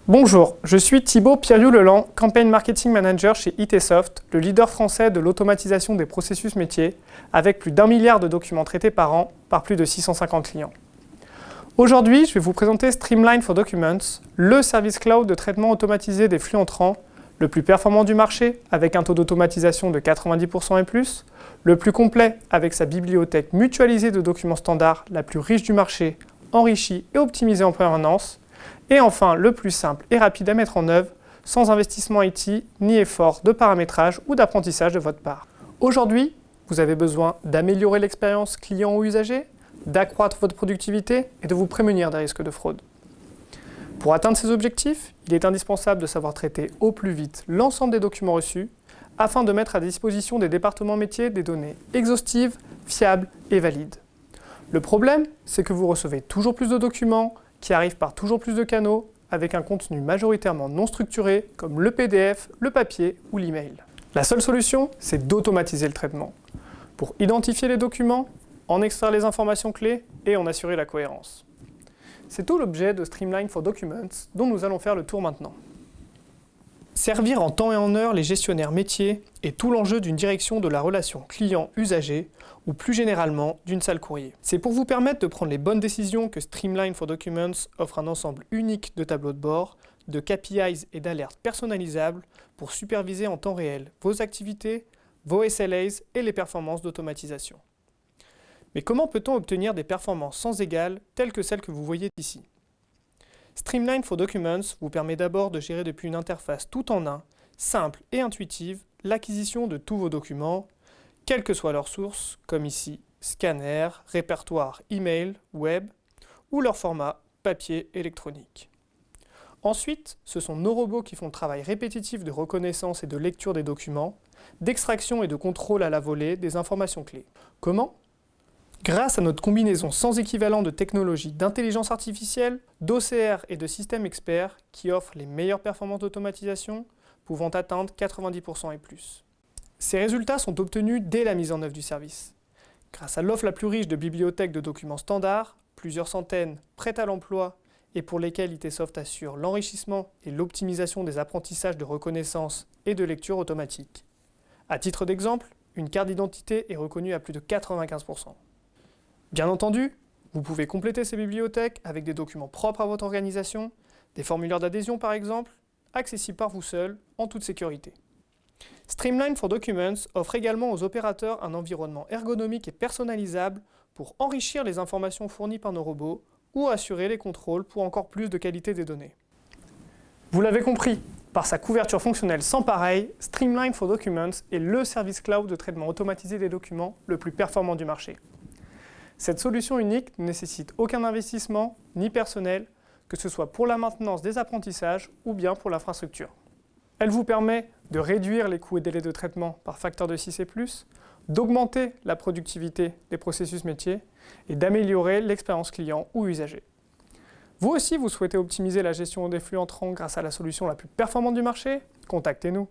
Bonjour, je suis Thibaut Pierriou-Leland, Campaign Marketing Manager chez ITsoft, le leader français de l'automatisation des processus métiers, avec plus d'1 milliard de documents traités par an par plus de 650 clients. Aujourd'hui, je vais vous présenter Streamline for Documents, le service cloud de traitement automatisé des flux entrants, le plus performant du marché, avec un taux d'automatisation de 90% et plus, le plus complet, avec sa bibliothèque mutualisée de documents standards, la plus riche du marché, enrichie et optimisée en permanence, et enfin, le plus simple et rapide à mettre en œuvre, sans investissement IT, ni effort de paramétrage ou d'apprentissage de votre part. Aujourd'hui, vous avez besoin d'améliorer l'expérience client ou usager, d'accroître votre productivité et de vous prémunir des risques de fraude. Pour atteindre ces objectifs, il est indispensable de savoir traiter au plus vite l'ensemble des documents reçus, afin de mettre à disposition des départements métiers des données exhaustives, fiables et valides. Le problème, c'est que vous recevez toujours plus de documents, qui arrivent par toujours plus de canaux, avec un contenu majoritairement non structuré, comme le PDF, le papier ou l'email. La seule solution, c'est d'automatiser le traitement, pour identifier les documents, en extraire les informations clés et en assurer la cohérence. C'est tout l'objet de Streamline for Documents, dont nous allons faire le tour maintenant. Servir en temps et en heure les gestionnaires métiers est tout l'enjeu d'une direction de la relation client-usager ou plus généralement d'une salle courrier. C'est pour vous permettre de prendre les bonnes décisions que Streamline for Documents offre un ensemble unique de tableaux de bord, de KPIs et d'alertes personnalisables pour superviser en temps réel vos activités, vos SLAs et les performances d'automatisation. Mais comment peut-on obtenir des performances sans égales telles que celles que vous voyez ici ? Streamline for Documents vous permet d'abord de gérer depuis une interface tout en un, simple et intuitive, l'acquisition de tous vos documents, quelle que soit leur source, comme ici scanner, répertoire email, web, ou leur format papier électronique. Ensuite, ce sont nos robots qui font le travail répétitif de reconnaissance et de lecture des documents, d'extraction et de contrôle à la volée des informations clés. Comment ? Grâce à notre combinaison sans équivalent de technologies d'intelligence artificielle, d'OCR et de systèmes experts qui offrent les meilleures performances d'automatisation, pouvant atteindre 90% et plus. Ces résultats sont obtenus dès la mise en œuvre du service. Grâce à l'offre la plus riche de bibliothèques de documents standards, plusieurs centaines prêtes à l'emploi et pour lesquelles ITsoft assure l'enrichissement et l'optimisation des apprentissages de reconnaissance et de lecture automatique. À titre d'exemple, une carte d'identité est reconnue à plus de 95%. Bien entendu, vous pouvez compléter ces bibliothèques avec des documents propres à votre organisation, des formulaires d'adhésion par exemple, accessibles par vous seul, en toute sécurité. Streamline for Documents offre également aux opérateurs un environnement ergonomique et personnalisable pour enrichir les informations fournies par nos robots ou assurer les contrôles pour encore plus de qualité des données. Vous l'avez compris, par sa couverture fonctionnelle sans pareil, Streamline for Documents est le service cloud de traitement automatisé des documents le plus performant du marché. Cette solution unique ne nécessite aucun investissement ni personnel, que ce soit pour la maintenance des apprentissages ou bien pour l'infrastructure. Elle vous permet de réduire les coûts et délais de traitement par facteur de 6 et plus, d'augmenter la productivité des processus métiers et d'améliorer l'expérience client ou usager. Vous aussi, vous souhaitez optimiser la gestion des flux entrants grâce à la solution la plus performante du marché ? Contactez-nous.